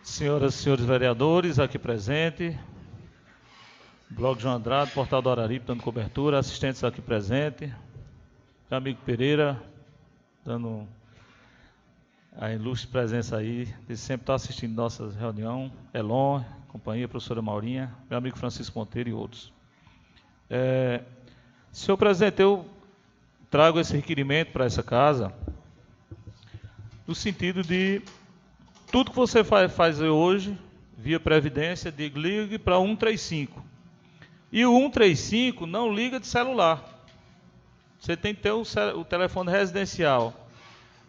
Senhoras e senhores vereadores, aqui presente, Blog João Andrade, Portal do Araripe, dando cobertura, assistentes aqui presente, meu amigo Pereira, dando a ilustre presença aí, ele sempre está assistindo nossa reunião, Elon, companhia, professora Maurinha, meu amigo Francisco Monteiro e outros. Senhor presidente, eu trago esse requerimento para essa casa, no sentido de tudo que você faz hoje, via Previdência, ligue para 135. E o 135 não liga de celular. Você tem que ter o telefone residencial.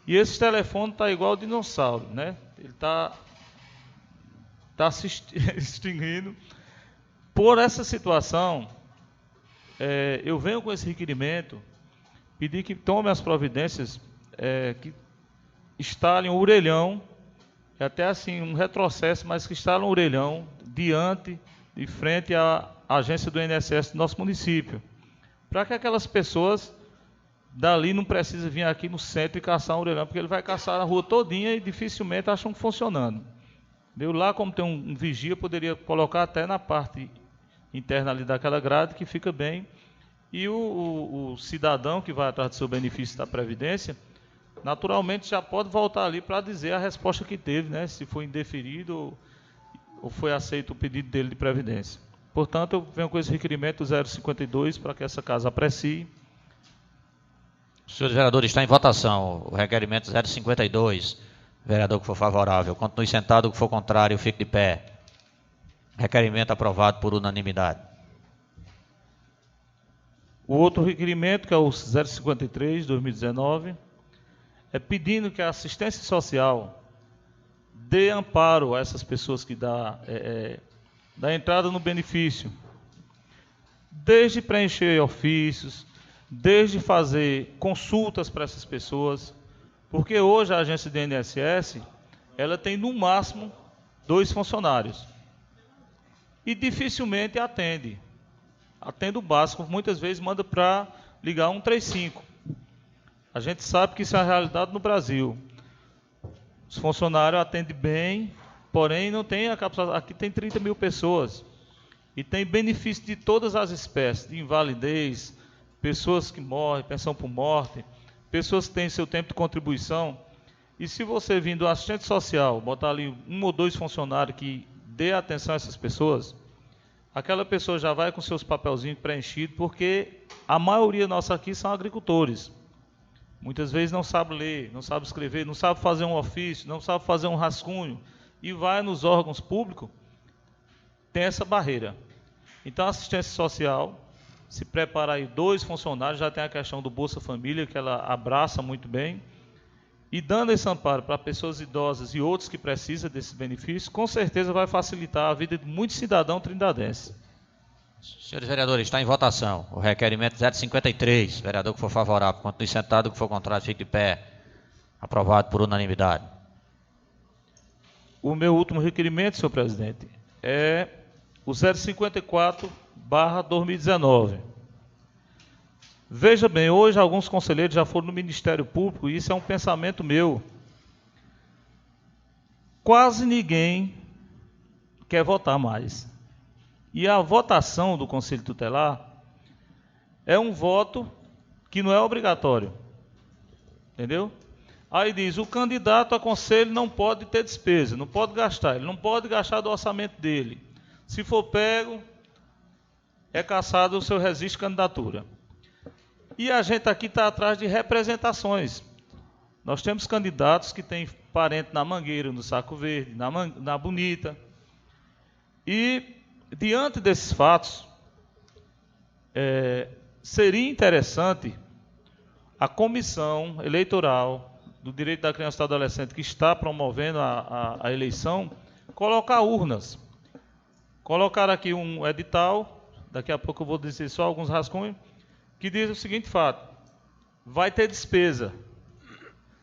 E esse telefone está igual ao dinossauro, né? Ele está se extinguindo. Por essa situação, eu venho com esse requerimento, pedir que tome as providências, que instalem um orelhão, até assim um retrocesso, mas que instalem um orelhão de frente à agência do INSS do nosso município, para que aquelas pessoas dali não precisem vir aqui no centro e caçar um orelhão, porque ele vai caçar a rua todinha e dificilmente acham funcionando. Eu lá, como tem um vigia, poderia colocar até na parte interna ali daquela grade, que fica bem, e o cidadão que vai atrás do seu benefício da Previdência, naturalmente já pode voltar ali para dizer a resposta que teve, né? Se foi indeferido ou foi aceito o pedido dele de Previdência. Portanto, eu venho com esse requerimento 052 para que essa casa aprecie. Senhores vereadores, está em votação o requerimento 052. Vereador que for favorável, continue sentado, o que for contrário, fique de pé. Requerimento aprovado por unanimidade. O outro requerimento, que é o 053, 2019, é pedindo que a assistência social dê amparo a essas pessoas que dá entrada no benefício, desde preencher ofícios, desde fazer consultas para essas pessoas, porque hoje a agência do INSS, ela tem no máximo 2 funcionários e dificilmente atende o básico, muitas vezes manda para ligar 135. A gente sabe que isso é a realidade no Brasil. Os funcionários atendem bem, porém não tem a capacidade. Aqui tem 30 mil pessoas e tem benefício de todas as espécies, de invalidez, pessoas que morrem, pensão por morte, pessoas que têm seu tempo de contribuição. E se você vir do assistente social, botar ali 1 ou 2 funcionários que dê atenção a essas pessoas, aquela pessoa já vai com seus papelzinhos preenchidos, porque a maioria nossa aqui são agricultores. Muitas vezes não sabe ler, não sabe escrever, não sabe fazer um ofício, não sabe fazer um rascunho, e vai nos órgãos públicos, tem essa barreira. Então a assistência social, se prepara aí 2 funcionários, já tem a questão do Bolsa Família, que ela abraça muito bem, e dando esse amparo para pessoas idosas e outros que precisam desses benefícios, com certeza vai facilitar a vida de muitos cidadãos trindadenses. Senhores vereadores, está em votação o requerimento 053. Vereador que for favorável, continue sentado, o que for contrário, fique de pé. Aprovado por unanimidade. O meu último requerimento, senhor presidente, é o 054/2019. Veja bem, hoje alguns conselheiros já foram no Ministério Público, e isso é um pensamento meu. Quase ninguém quer votar mais. E a votação do Conselho Tutelar é um voto que não é obrigatório. Entendeu? Aí diz, o candidato a conselho não pode ter despesa, não pode gastar, ele não pode gastar do orçamento dele. Se for pego, é cassado o seu registro de candidatura. E a gente aqui está atrás de representações. Nós temos candidatos que têm parente na Mangueira, no Saco Verde, na Bonita. E diante desses fatos, seria interessante a comissão eleitoral do direito da criança e do adolescente, que está promovendo a eleição, colocar urnas. Colocar aqui um edital, daqui a pouco eu vou dizer só alguns rascunhos, que diz o seguinte fato: vai ter despesa.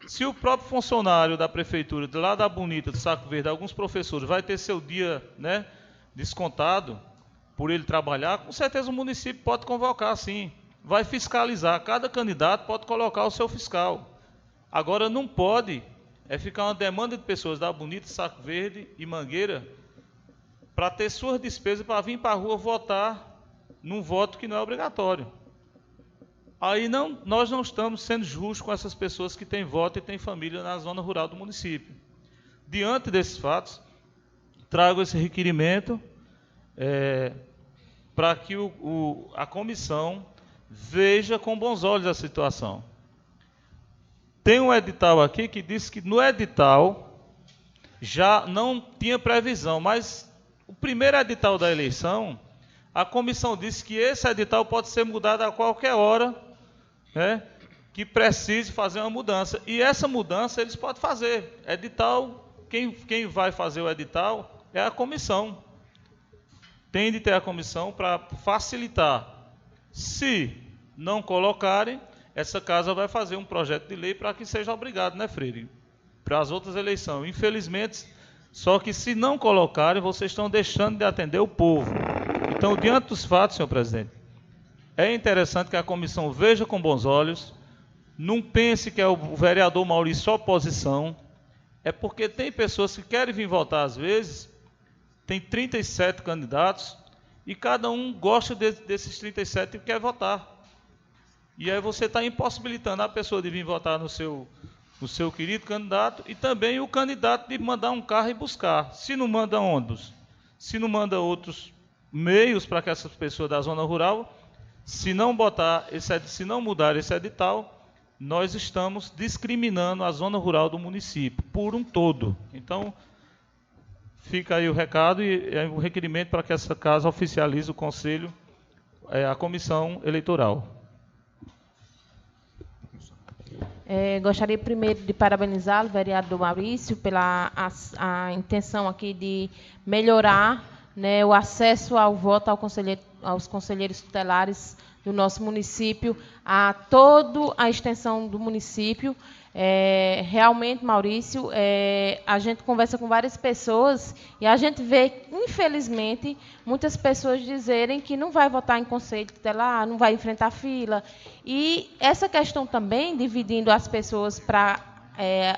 Se o próprio funcionário da prefeitura, de lá da Bonita, do Saco Verde, alguns professores, vai ter seu dia, né, descontado por ele trabalhar, com certeza o município pode convocar, sim. Vai fiscalizar, cada candidato pode colocar o seu fiscal. Agora não pode é ficar uma demanda de pessoas da Bonito, Saco Verde e Mangueira para ter suas despesas para vir para a rua votar num voto que não é obrigatório. Aí nós não estamos sendo justos com essas pessoas que têm voto e têm família na zona rural do município. Diante desses fatos, trago esse requerimento para que a comissão veja com bons olhos a situação. Tem um edital aqui que diz que no edital já não tinha previsão, mas o primeiro edital da eleição, a comissão disse que esse edital pode ser mudado a qualquer hora, né, que precise fazer uma mudança. E essa mudança eles podem fazer. Edital, quem vai fazer o edital é a comissão. Tem de ter a comissão para facilitar. Se não colocarem, essa casa vai fazer um projeto de lei para que seja obrigado, né, Freire? Para as outras eleições. Infelizmente, só que se não colocarem, vocês estão deixando de atender o povo. Então, diante dos fatos, senhor presidente, é interessante que a comissão veja com bons olhos, não pense que é o vereador Maurício oposição, é porque tem pessoas que querem vir votar às vezes, tem 37 candidatos, e cada um gosta desses 37 e quer votar. E aí você está impossibilitando a pessoa de vir votar no seu querido candidato e também o candidato de mandar um carro e buscar. Se não manda ônibus, se não manda outros meios para que essas pessoas da zona rural, se não mudar esse edital, nós estamos discriminando a zona rural do município por um todo. Então, fica aí o recado e o requerimento para que essa casa oficialize o conselho, a comissão eleitoral. Gostaria primeiro de parabenizá-lo, vereador Maurício, pela a intenção aqui de melhorar, né, o acesso ao voto aos conselheiros tutelares do nosso município, a toda a extensão do município. Realmente, Maurício, a gente conversa com várias pessoas e a gente vê, infelizmente, muitas pessoas dizerem que não vai votar em conselho tutelar, não vai enfrentar fila. E essa questão também, dividindo as pessoas para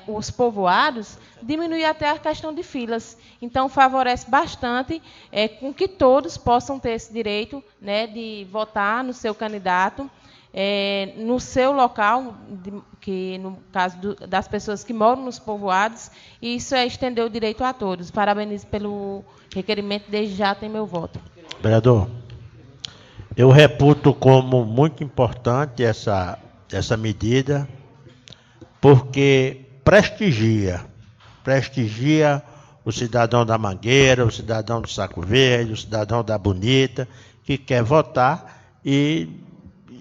os povoados, diminui até a questão de filas. Então, favorece bastante com que todos possam ter esse direito, né, de votar no seu candidato, no seu local, que no caso das pessoas que moram nos povoados, e isso é estender o direito a todos. Parabenizo pelo requerimento, desde já tem meu voto. Vereador, eu reputo como muito importante essa medida, porque prestigia o cidadão da Mangueira, o cidadão do Saco Verde, o cidadão da Bonita, que quer votar e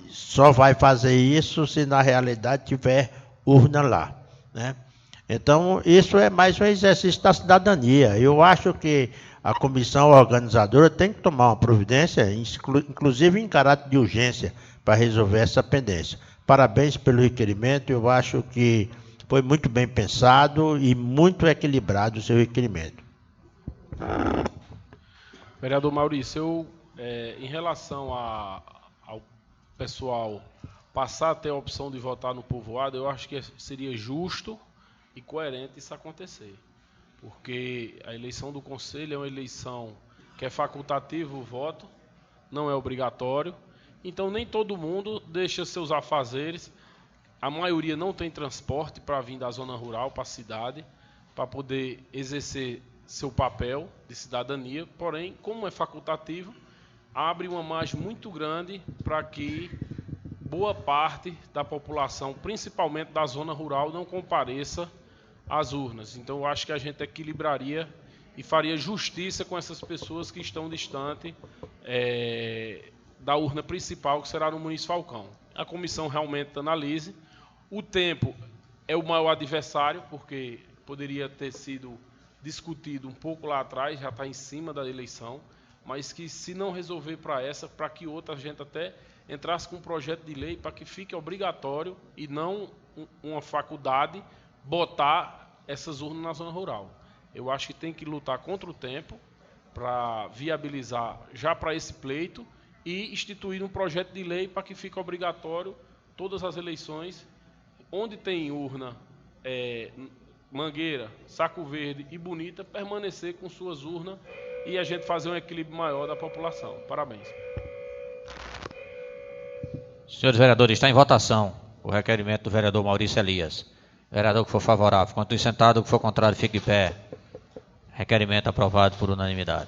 só vai fazer isso se na realidade tiver urna lá, né? Então, isso é mais um exercício da cidadania. Eu acho que a comissão organizadora tem que tomar uma providência, inclusive em caráter de urgência, para resolver essa pendência. Parabéns pelo requerimento, eu acho que foi muito bem pensado e muito equilibrado o seu requerimento. Vereador Maurício, em relação ao pessoal passar a ter a opção de votar no povoado, eu acho que seria justo e coerente isso acontecer. Porque a eleição do conselho é uma eleição que é facultativo o voto, não é obrigatório. Então, nem todo mundo deixa seus afazeres. A maioria não tem transporte para vir da zona rural para a cidade, para poder exercer seu papel de cidadania. Porém, como é facultativo, abre uma margem muito grande para que boa parte da população, principalmente da zona rural, não compareça às urnas. Então, eu acho que a gente equilibraria e faria justiça com essas pessoas que estão distantes da urna principal, que será no Muniz Falcão. A comissão realmente analise. O tempo é o maior adversário, porque poderia ter sido discutido um pouco lá atrás, já está em cima da eleição, mas que se não resolver para que outra gente até entrasse com um projeto de lei para que fique obrigatório e não uma faculdade botar essas urnas na zona rural. Eu acho que tem que lutar contra o tempo para viabilizar já para esse pleito e instituir um projeto de lei para que fique obrigatório todas as eleições onde tem urna Mangueira, Saco Verde e Bonita permanecer com suas urnas e a gente fazer um equilíbrio maior da população. Parabéns. Senhores vereadores, está em votação o requerimento do vereador Maurício Elias. Vereador que for favorável, continue sentado, o que for contrário, fique de pé. Requerimento aprovado por unanimidade.